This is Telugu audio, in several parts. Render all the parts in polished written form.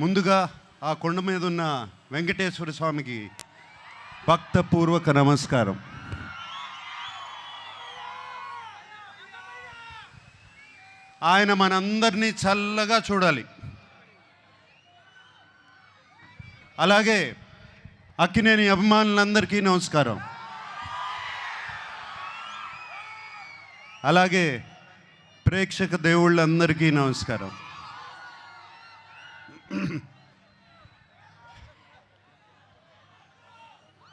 ముందుగా ఆ కొండ మీద ఉన్న వెంకటేశ్వర స్వామికి భక్తపూర్వక నమస్కారం. ఆయన మనందరినీ చల్లగా చూడాలి. అలాగే అక్కినేని అభిమానులందరికీ నమస్కారం. అలాగే ప్రేక్షక దేవుళ్ళందరికీ నమస్కారం.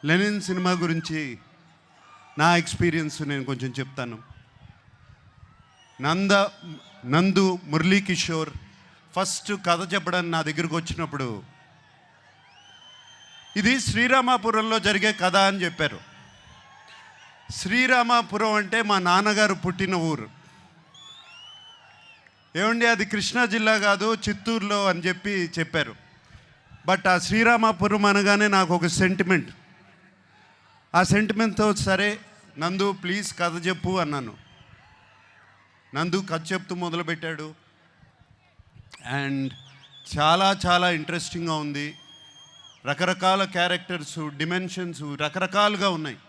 లెనిన్ సినిమా గురించి నా ఎక్స్పీరియన్స్ నేను కొంచెం చెప్తాను. నందు మురళీ కిషోర్ ఫస్ట్ కథ చెప్పడానికి నా దగ్గరకు వచ్చినప్పుడు ఇది శ్రీరామాపురంలో జరిగే కథ అని చెప్పారు. శ్రీరామాపురం అంటే మా నాన్నగారు పుట్టిన ఊరు. ఏమండి అది కృష్ణా జిల్లా కాదు, చిత్తూరులో అని చెప్పారు. బట్ ఆ శ్రీరామాపురం అనగానే నాకు ఒక సెంటిమెంట్. ఆ సెంటిమెంట్తో సరే నందు ప్లీజ్ కథ చెప్పు అన్నాను. నందు కథ చెప్తూ మొదలుపెట్టాడు. అండ్ చాలా చాలా ఇంట్రెస్టింగ్గా ఉంది. రకరకాల క్యారెక్టర్స్, డిమెన్షన్స్ రకరకాలుగా ఉన్నాయి.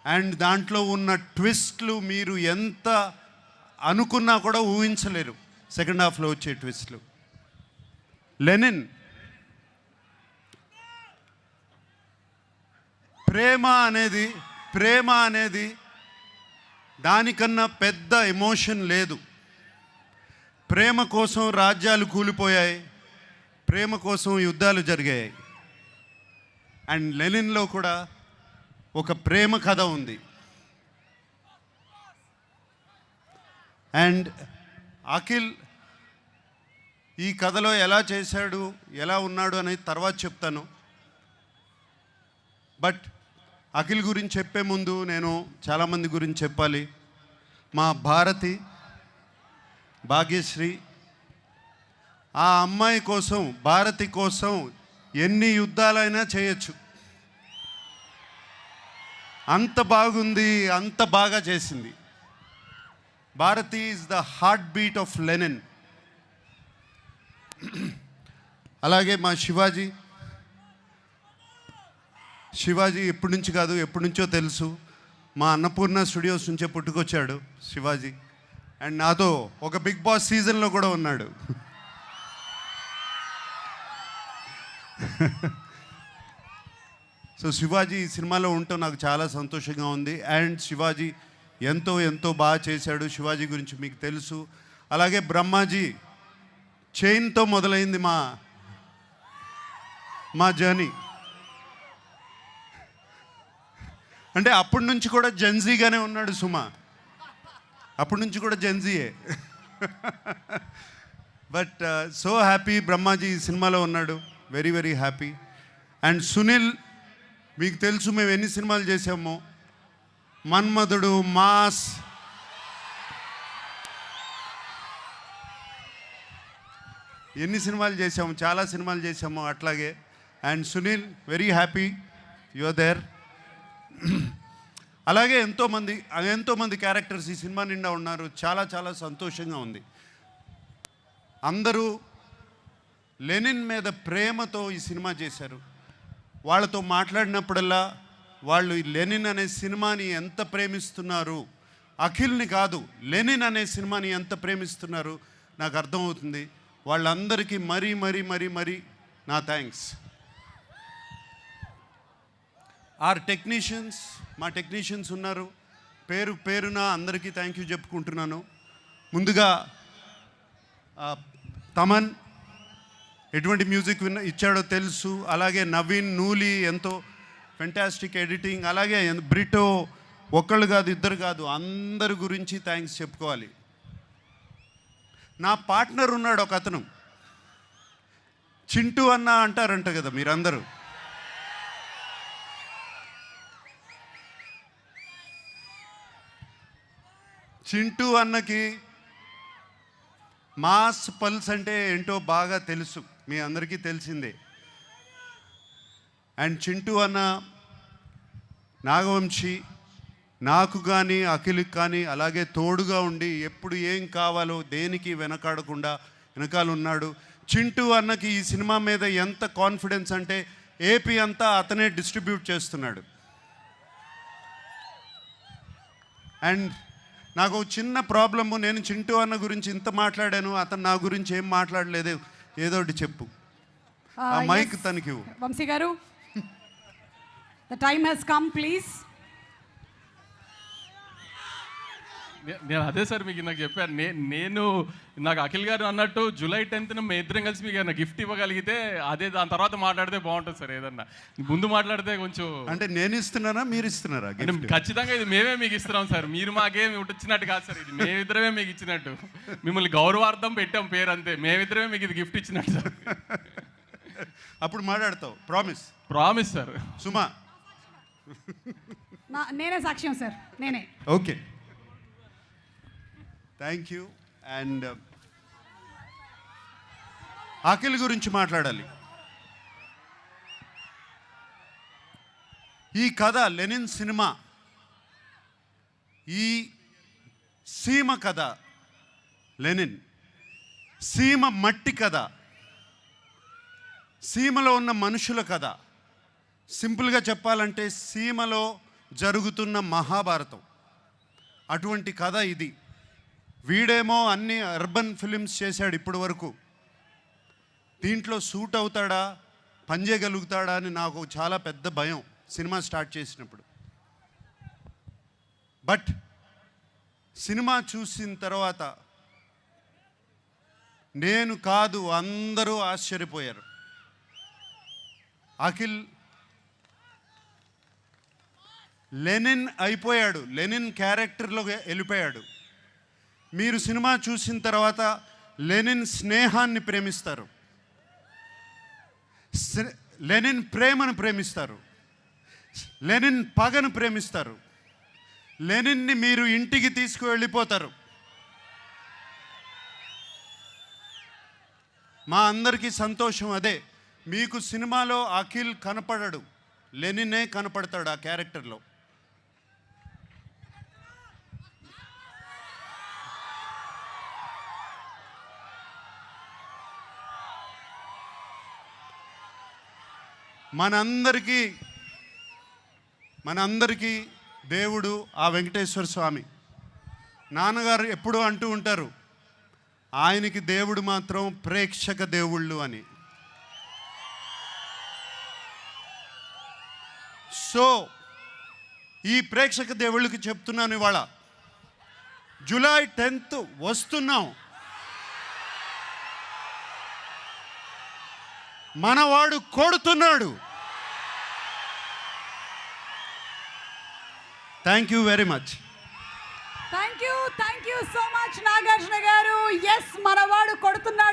అండ్ దాంట్లో ఉన్న ట్విస్ట్లు మీరు ఎంత అనుకున్నా కూడా ఊహించలేరు. సెకండ్ హాఫ్లో వచ్చే ట్విస్ట్లు. లెనిన్ ప్రేమ అనేది దానికన్నా పెద్ద ఎమోషన్ లేదు. ప్రేమ కోసం రాజ్యాలు కూలిపోయాయి, ప్రేమ కోసం యుద్ధాలు జరిగాయి. అండ్ లెనిన్లో కూడా ఒక ప్రేమ కథ ఉంది. అండ్ అఖిల్ ఈ కథలో ఎలా చేశాడు, ఎలా ఉన్నాడు అనేది తర్వాత చెప్తాను. బట్ అఖిల్ గురించి చెప్పే ముందు నేను చాలామంది గురించి చెప్పాలి. మా భాగ్యశ్రీ, ఆ అమ్మాయి కోసం, భారతి కోసం ఎన్ని యుద్ధాలైనా చేయొచ్చు. అంత బాగుంది, అంత బాగా చేసింది. Bharathi is the heartbeat of Lenin. అలాగే మా శివాజీ ఎప్పటి నుంచి కాదు, ఎప్పటి నుంచో తెలుసు. మా అన్నపూర్ణ స్టూడియోస్ నుంచే పుట్టుకొచ్చాడు శివాజీ. అండ్ నాతో ఒక బిగ్ బాస్ సీజన్లో కూడా ఉన్నాడు. సో శివాజీ ఈ సినిమాలో ఉంటూ నాకు చాలా సంతోషంగా ఉంది. అండ్ శివాజీ ఎంతో ఎంతో బాగా చేశాడు. శివాజీ గురించి మీకు తెలుసు. అలాగే బ్రహ్మాజీ చైన్తో మొదలైంది మా జర్నీ. అంటే అప్పటి నుంచి కూడా జెన్జీగానే ఉన్నాడు సుమా. అప్పటి నుంచి కూడా జెన్జీయే. బట్ సో హ్యాపీ బ్రహ్మాజీ ఈ సినిమాలో ఉన్నాడు. Very very happy. And Sunil మీకు తెలుసు మేము ఎన్ని సినిమాలు చేసామో. మన్మధుడు, మాస్, ఎన్ని సినిమాలు చేసాము, చాలా సినిమాలు చేసాము అట్లాగే. And Sunil very happy you are there. అలాగే ఎంతోమంది క్యారెక్టర్స్ ఈ సినిమా నిండా ఉన్నారు. చాలా చాలా సంతోషంగా ఉంది. అందరూ లెనిన్ మీద ప్రేమతో ఈ సినిమా చేశారు. వాళ్ళతో మాట్లాడినప్పుడల్లా వాళ్ళు ఈ లెనిన్ అనే సినిమాని ఎంత ప్రేమిస్తున్నారు, అఖిల్ని కాదు లెనిన్ అనే సినిమాని ఎంత ప్రేమిస్తున్నారు నాకు అర్థమవుతుంది. వాళ్ళందరికీ మరీ నా థ్యాంక్స్. మా టెక్నీషియన్స్ ఉన్నారు. పేరున అందరికీ థ్యాంక్ యూ చెప్పుకుంటున్నాను. ముందుగా తమన్ ఎటువంటి మ్యూజిక్ ఇచ్చాడో తెలుసు. అలాగే నవీన్, నూలి ఎంతో ఫెంటాస్టిక్ ఎడిటింగ్. అలాగే బ్రిటో ఒక్కళ్ళు కాదు, ఇద్దరు కాదు, అందరి గురించి థ్యాంక్స్ చెప్పుకోవాలి. నా పార్ట్నర్ ఉన్నాడు ఒక అతను, చింటూ అన్న అంటారంట కదా మీరందరూ. చింటూ అన్నకి మాస్ పల్స్ అంటే ఏంటో బాగా తెలుసు, మీ అందరికీ తెలిసిందే. అండ్ చింటూ అన్న నాగవంశీ నాకు కానీ అఖిల్కి కానీ అలాగే తోడుగా ఉండి ఎప్పుడు ఏం కావాలో దేనికి వెనకాడకుండా వెనకాల ఉన్నాడు. చింటూ అన్నకి ఈ సినిమా మీద ఎంత కాన్ఫిడెన్స్ అంటే ఏపీ అంతా అతనే డిస్ట్రిబ్యూట్ చేస్తున్నాడు. అండ్ నాకు ఒక చిన్న ప్రాబ్లము, నేను చింటూ అన్న గురించి ఇంత మాట్లాడాను, అతను నా గురించి ఏం మాట్లాడలేదు, ఏదో ఒకటి చెప్పు. ఆ మైక్ తనకి Vamsi garu, the time has come please. నేను అదే సార్ మీకు నాకు చెప్పాను, నేను నాకు అఖిల్ గారు అన్నట్టు జూలై 10th మేము ఇద్దరం కలిసి మీకు ఏదైనా గిఫ్ట్ ఇవ్వగలిగితే అదే, దాని తర్వాత మాట్లాడితే బాగుంటుంది సార్. ఏదన్నా ముందు మాట్లాడితే కొంచెం అంటే నేను ఇస్తున్నారా మీరు ఇస్తున్నారా? ఖచ్చితంగా ఇది మేమే మీకు ఇస్తున్నాం సార్, మీరు మాకేమి ఇచ్చినట్టు కాదు సార్, ఇది మేమిద్దరమే మీకు ఇచ్చినట్టు, మిమ్మల్ని గౌరవార్థం పెట్టాం పేరు అంతే, మేమిద్దరమే మీకు ఇది గిఫ్ట్ ఇచ్చినట్టు సార్. అప్పుడు మాట్లాడతావు, ప్రామిస్. Promise sir. సుమా, నేనే సాక్ష్యం సార్, నేనే. Okay, thank you. And Akhil గురించి మాట్లాడాలి. ఈ కథ లెనిన్ సినిమా, ఈ సీమ కథ, లెనిన్ సీమ మట్టి కథ, సీమలో ఉన్న మనుషుల కథ. సింపుల్గా చెప్పాలంటే సీమలో జరుగుతున్న మహాభారతం, అటువంటి కథ ఇది. వీడేమో అన్ని అర్బన్ ఫిలిమ్స్ చేశాడు ఇప్పటి వరకు, దీంట్లో సూట్ అవుతాడా, పనిచేయగలుగుతాడా అని నాకు చాలా పెద్ద భయం సినిమా స్టార్ట్ చేసినప్పుడు. బట్ సినిమా చూసిన తర్వాత నేను కాదు అందరూ ఆశ్చర్యపోయారు. అఖిల్ లెనిన్ అయిపోయాడు, లెనిన్ క్యారెక్టర్లో వెళ్ళిపోయాడు. మీరు సినిమా చూసిన తర్వాత లెనిన్ స్నేహాన్ని ప్రేమిస్తారు, లెనిన్ ప్రేమను ప్రేమిస్తారు, లెనిన్ పగను ప్రేమిస్తారు, లెనిన్ని మీరు ఇంటికి తీసుకువెళ్ళిపోతారు. మా అందరికీ సంతోషం అదే. మీకు సినిమాలో అఖిల్ కనపడడు, లెనినే కనపడతాడు ఆ క్యారెక్టర్లో. మనందరికీ దేవుడు ఆ వెంకటేశ్వర స్వామి. నాన్నగారు ఎప్పుడూ అంటూ ఉంటారు, ఆయనకి దేవుడు మాత్రం ప్రేక్షక దేవుళ్ళు అని. సో ఈ ప్రేక్షక దేవుళ్ళకి చెప్తున్నాను, ఇవాళ జూలై 10th వస్తున్నాం, మనవాడు కొడుతున్నాడు. Thank you very much. Thank you so much Nagarjuna గారు. ఎస్, మనవాడు కొడుతున్నాడు.